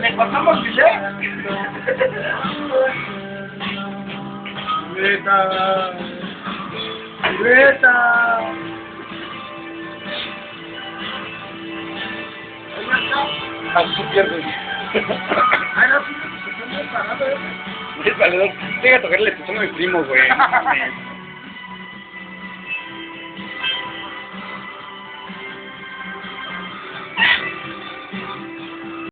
¿Le pasamos Chile? Veta. Veta. Ah, tú pierdes. Ay, no, sí, se está muy parado, Es valedor. Deja tocarle el pezón a mi primo, güey. No mames.